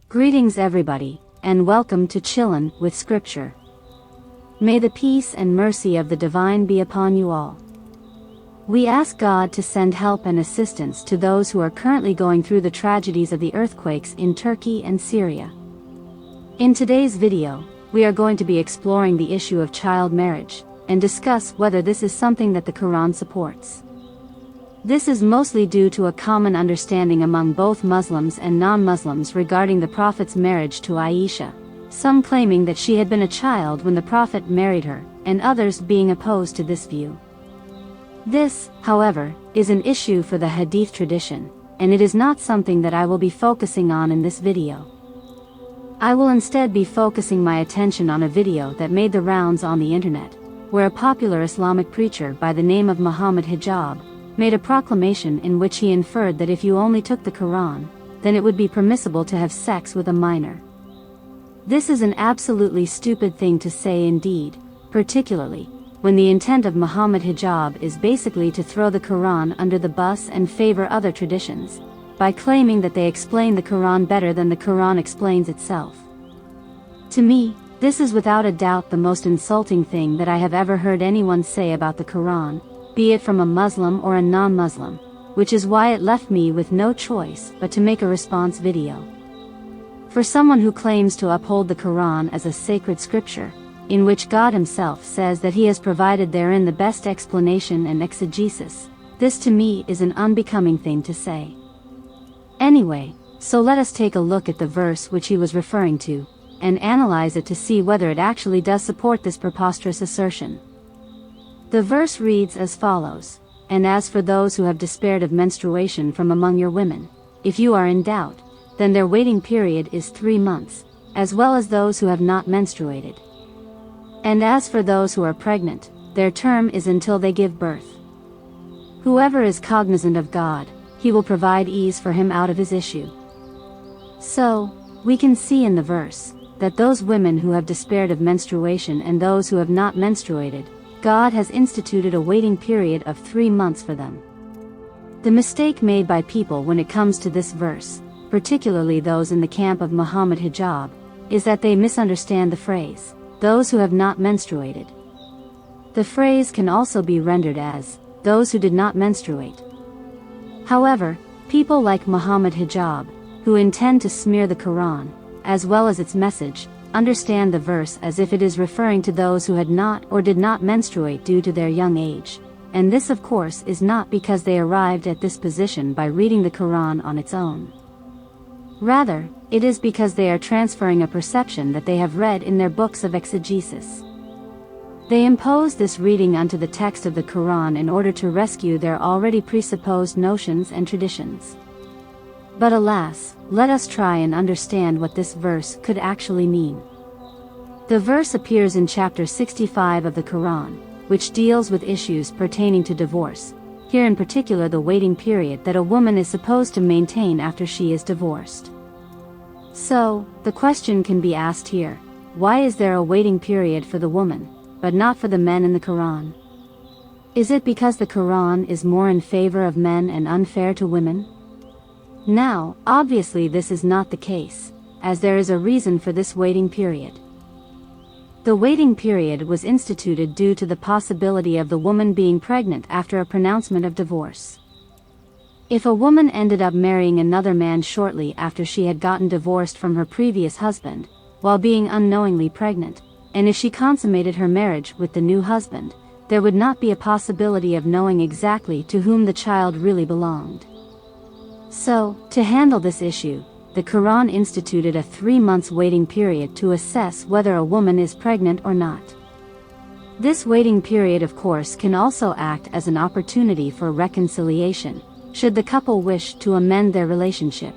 Greetings everybody, and welcome to Chillin with Scripture. May the peace and mercy of the divine be upon you all. We ask God to send help and assistance to those who are currently going through the tragedies of the earthquakes in Turkey and Syria. In today's video, we are going to be exploring the issue of child marriage, and discuss whether this is something that the Quran supports. This is mostly due to a common understanding among both Muslims and non-Muslims regarding the Prophet's marriage to Aisha, some claiming that she had been a child when the Prophet married her, and others being opposed to this view. This, however, is an issue for the Hadith tradition, and it is not something that I will be focusing on in this video. I will instead be focusing my attention on a video that made the rounds on the internet, where a popular Islamic preacher by the name of Muhammad Hijab made a proclamation in which he inferred that if you only took the Quran, then it would be permissible to have sex with a minor. This is an absolutely stupid thing to say indeed, particularly when the intent of Muhammad Hijab is basically to throw the Quran under the bus and favor other traditions, by claiming that they explain the Quran better than the Quran explains itself. To me, this is without a doubt the most insulting thing that I have ever heard anyone say about the Quran, be it from a Muslim or a non-Muslim, which is why it left me with no choice but to make a response video. For someone who claims to uphold the Quran as a sacred scripture, in which God himself says that he has provided therein the best explanation and exegesis, this to me is an unbecoming thing to say. Anyway, so let us take a look at the verse which he was referring to, and analyze it to see whether it actually does support this preposterous assertion. The verse reads as follows, "And as for those who have despaired of menstruation from among your women, if you are in doubt, then their waiting period is 3 months, as well as those who have not menstruated. And as for those who are pregnant, their term is until they give birth. Whoever is cognizant of God, he will provide ease for him out of his issue." So, we can see in the verse, that those women who have despaired of menstruation and those who have not menstruated, God has instituted a waiting period of 3 months for them. The mistake made by people when it comes to this verse, particularly those in the camp of Muhammad Hijab, is that they misunderstand the phrase, "those who have not menstruated." The phrase can also be rendered as, "those who did not menstruate." However, people like Muhammad Hijab, who intend to smear the Quran, as well as its message, understand the verse as if it is referring to those who had not or did not menstruate due to their young age, and this of course is not because they arrived at this position by reading the Quran on its own. Rather, it is because they are transferring a perception that they have read in their books of exegesis. They impose this reading unto the text of the Quran in order to rescue their already presupposed notions and traditions. But alas, let us try and understand what this verse could actually mean. The verse appears in chapter 65 of the Quran, which deals with issues pertaining to divorce, here in particular the waiting period that a woman is supposed to maintain after she is divorced. So, the question can be asked here, why is there a waiting period for the woman, but not for the men in the Quran? Is it because the Quran is more in favor of men and unfair to women? Now, obviously this is not the case, as there is a reason for this waiting period. The waiting period was instituted due to the possibility of the woman being pregnant after a pronouncement of divorce. If a woman ended up marrying another man shortly after she had gotten divorced from her previous husband, while being unknowingly pregnant, and if she consummated her marriage with the new husband, there would not be a possibility of knowing exactly to whom the child really belonged. So, to handle this issue, the Quran instituted a 3 months waiting period to assess whether a woman is pregnant or not. This waiting period of course can also act as an opportunity for reconciliation, should the couple wish to amend their relationship.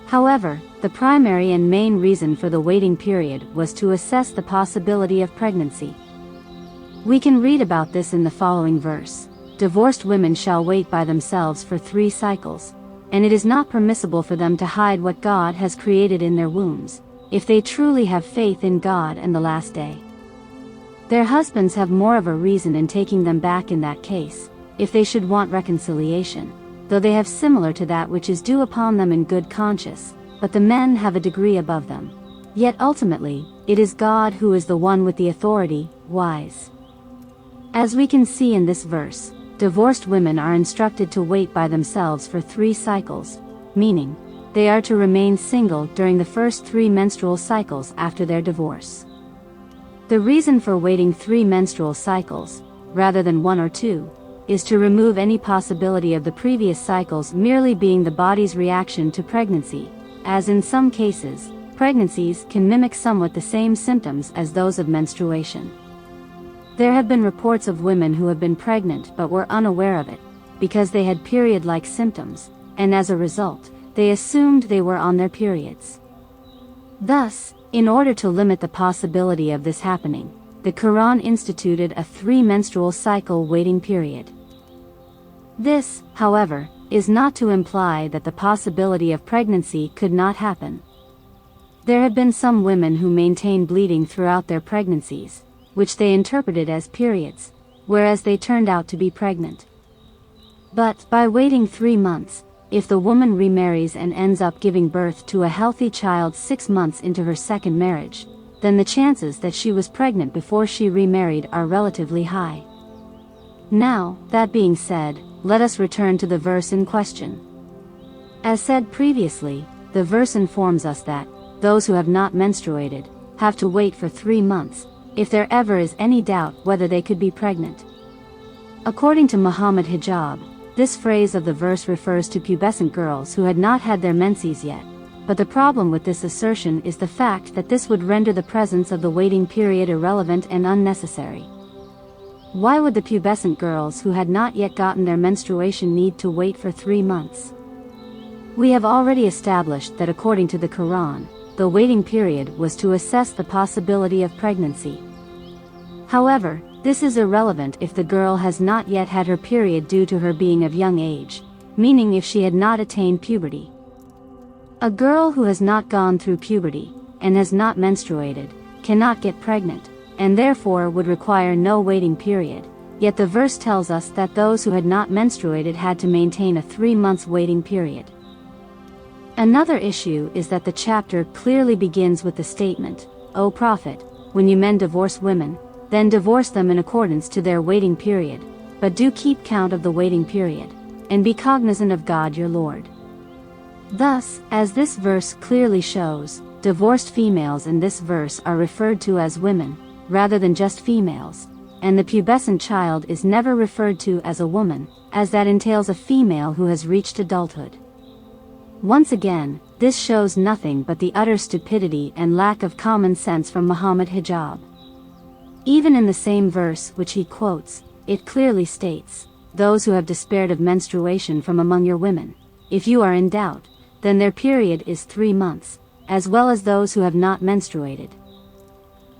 However, the primary and main reason for the waiting period was to assess the possibility of pregnancy. We can read about this in the following verse, "Divorced women shall wait by themselves for 3 cycles, and it is not permissible for them to hide what God has created in their wombs, if they truly have faith in God and the last day." Their husbands have more of a reason in taking them back in that case, if they should want reconciliation, though they have similar to that which is due upon them in good conscience, but the men have a degree above them. Yet ultimately, it is God who is the one with the authority, wise. As we can see in this verse, divorced women are instructed to wait by themselves for 3 cycles, meaning, they are to remain single during the first 3 menstrual cycles after their divorce. The reason for waiting 3 menstrual cycles, rather than 1 or 2, is to remove any possibility of the previous cycles merely being the body's reaction to pregnancy, as in some cases, pregnancies can mimic somewhat the same symptoms as those of menstruation. There have been reports of women who have been pregnant but were unaware of it, because they had period-like symptoms, and as a result, they assumed they were on their periods. Thus, in order to limit the possibility of this happening, the Quran instituted a 3 menstrual cycle waiting period. This, however, is not to imply that the possibility of pregnancy could not happen. There have been some women who maintain bleeding throughout their pregnancies, which they interpreted as periods, whereas they turned out to be pregnant. But, by waiting 3 months, if the woman remarries and ends up giving birth to a healthy child 6 months into her second marriage, then the chances that she was pregnant before she remarried are relatively high. Now, that being said, let us return to the verse in question. As said previously, the verse informs us that those who have not menstruated have to wait for 3 months, if there ever is any doubt whether they could be pregnant. According to Muhammad Hijab, this phrase of the verse refers to pubescent girls who had not had their menses yet, but the problem with this assertion is the fact that this would render the presence of the waiting period irrelevant and unnecessary. Why would the pubescent girls who had not yet gotten their menstruation need to wait for 3 months? We have already established that according to the Quran, the waiting period was to assess the possibility of pregnancy. However, this is irrelevant if the girl has not yet had her period due to her being of young age, meaning if she had not attained puberty. A girl who has not gone through puberty, and has not menstruated, cannot get pregnant, and therefore would require no waiting period, yet the verse tells us that those who had not menstruated had to maintain a 3 months waiting period. Another issue is that the chapter clearly begins with the statement, "O Prophet, when you men divorce women, then divorce them in accordance to their waiting period, but do keep count of the waiting period, and be cognizant of God your Lord." Thus, as this verse clearly shows, divorced females in this verse are referred to as women, rather than just females, and the pubescent child is never referred to as a woman, as that entails a female who has reached adulthood. Once again, this shows nothing but the utter stupidity and lack of common sense from Muhammad Hijab. Even in the same verse which he quotes, it clearly states, "Those who have despaired of menstruation from among your women, if you are in doubt, then their period is 3 months, as well as those who have not menstruated."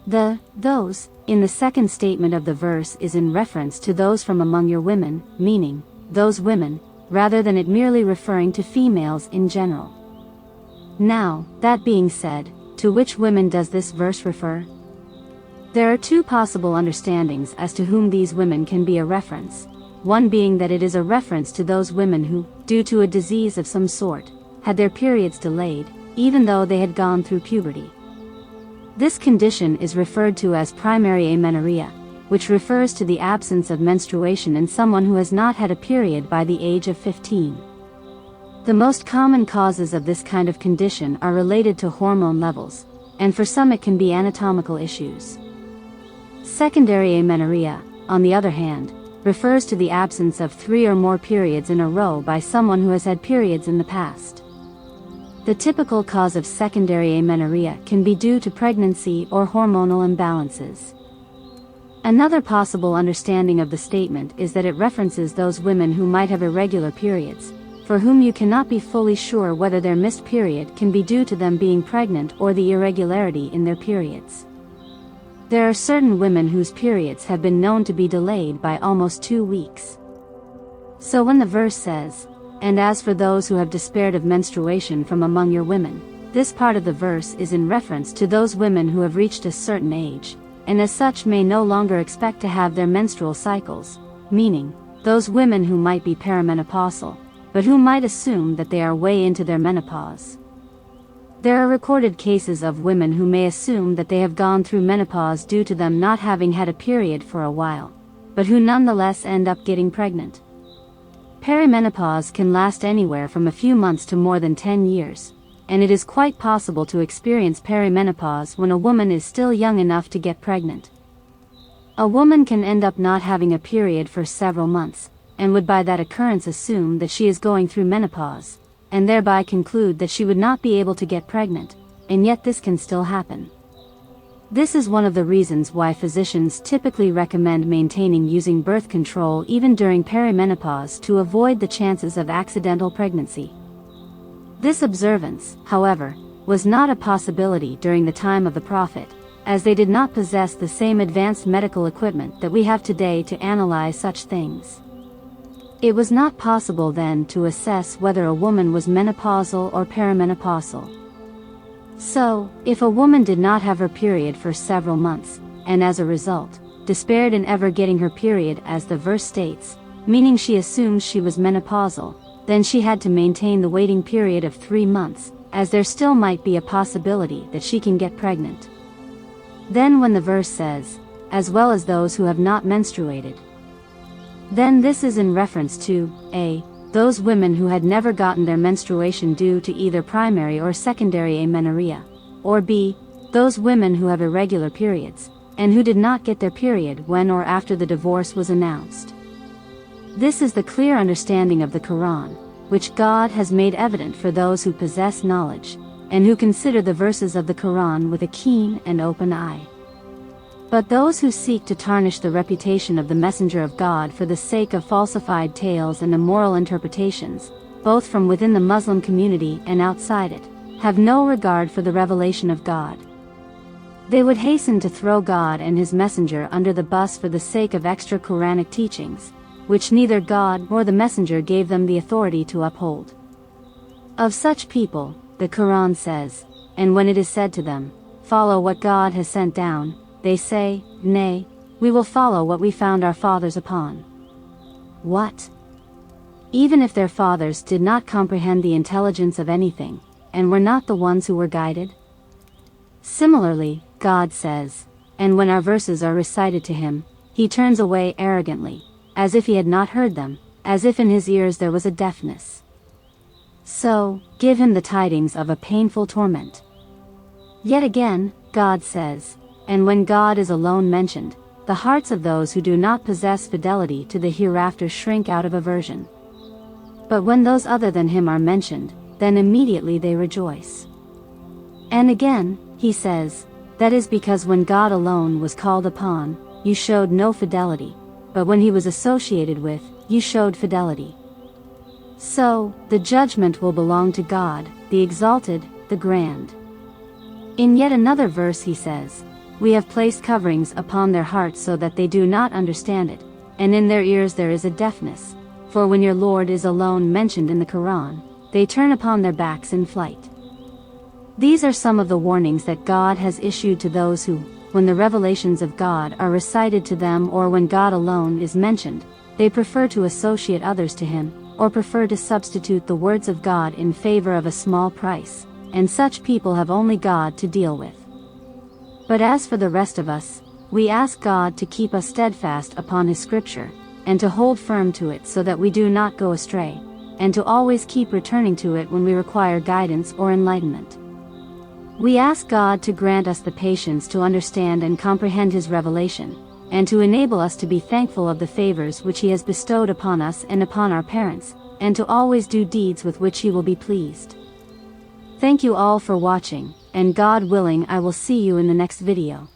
The "those" in the second statement of the verse is in reference to those from among your women, meaning, those women, rather than it merely referring to females in general. Now, that being said, to which women does this verse refer? There are 2 possible understandings as to whom these women can be a reference, one being that it is a reference to those women who, due to a disease of some sort, had their periods delayed, even though they had gone through puberty. This condition is referred to as primary amenorrhea, which refers to the absence of menstruation in someone who has not had a period by the age of 15. The most common causes of this kind of condition are related to hormone levels, and for some it can be anatomical issues. Secondary amenorrhea, on the other hand, refers to the absence of 3 or more periods in a row by someone who has had periods in the past. The typical cause of secondary amenorrhea can be due to pregnancy or hormonal imbalances. Another possible understanding of the statement is that it references those women who might have irregular periods, for whom you cannot be fully sure whether their missed period can be due to them being pregnant or the irregularity in their periods. There are certain women whose periods have been known to be delayed by almost 2 weeks. So when the verse says, "And as for those who have despaired of menstruation from among your women," this part of the verse is in reference to those women who have reached a certain age, and as such may no longer expect to have their menstrual cycles, meaning, those women who might be perimenopausal, but who might assume that they are way into their menopause. There are recorded cases of women who may assume that they have gone through menopause due to them not having had a period for a while, but who nonetheless end up getting pregnant. Perimenopause can last anywhere from a few months to more than 10 years, and it is quite possible to experience perimenopause when a woman is still young enough to get pregnant. A woman can end up not having a period for several months, and would by that occurrence assume that she is going through menopause, and thereby conclude that she would not be able to get pregnant, and yet this can still happen. This is one of the reasons why physicians typically recommend maintaining using birth control even during perimenopause to avoid the chances of accidental pregnancy. This observance, however, was not a possibility during the time of the Prophet, as they did not possess the same advanced medical equipment that we have today to analyze such things. It was not possible then to assess whether a woman was menopausal or perimenopausal. So, if a woman did not have her period for several months, and as a result, despaired in ever getting her period as the verse states, meaning she assumed she was menopausal, then she had to maintain the waiting period of 3 months, as there still might be a possibility that she can get pregnant. Then when the verse says, as well as those who have not menstruated, then this is in reference to, a. those women who had never gotten their menstruation due to either primary or secondary amenorrhea, or b. those women who have irregular periods, and who did not get their period when or after the divorce was announced. This is the clear understanding of the Quran, which God has made evident for those who possess knowledge, and who consider the verses of the Quran with a keen and open eye. But those who seek to tarnish the reputation of the Messenger of God for the sake of falsified tales and immoral interpretations, both from within the Muslim community and outside it, have no regard for the revelation of God. They would hasten to throw God and His Messenger under the bus for the sake of extra Quranic teachings, which neither God nor the Messenger gave them the authority to uphold. Of such people, the Quran says, and when it is said to them, follow what God has sent down, they say, nay, we will follow what we found our fathers upon. What? Even if their fathers did not comprehend the intelligence of anything, and were not the ones who were guided? Similarly, God says, and when our verses are recited to him, he turns away arrogantly, as if he had not heard them, as if in his ears there was a deafness. So, give him the tidings of a painful torment. Yet again, God says, and when God is alone mentioned, the hearts of those who do not possess fidelity to the hereafter shrink out of aversion. But when those other than him are mentioned, then immediately they rejoice. And again, he says, that is because when God alone was called upon, you showed no fidelity, but when he was associated with, you showed fidelity. So, the judgment will belong to God, the exalted, the grand. In yet another verse he says, we have placed coverings upon their hearts so that they do not understand it, and in their ears there is a deafness, for when your Lord is alone mentioned in the Quran, they turn upon their backs in flight. These are some of the warnings that God has issued to those who, when the revelations of God are recited to them or when God alone is mentioned, they prefer to associate others to him, or prefer to substitute the words of God in favor of a small price, and such people have only God to deal with. But as for the rest of us, we ask God to keep us steadfast upon His scripture, and to hold firm to it so that we do not go astray, and to always keep returning to it when we require guidance or enlightenment. We ask God to grant us the patience to understand and comprehend His revelation, and to enable us to be thankful of the favors which He has bestowed upon us and upon our parents, and to always do deeds with which He will be pleased. Thank you all for watching, and God willing I will see you in the next video.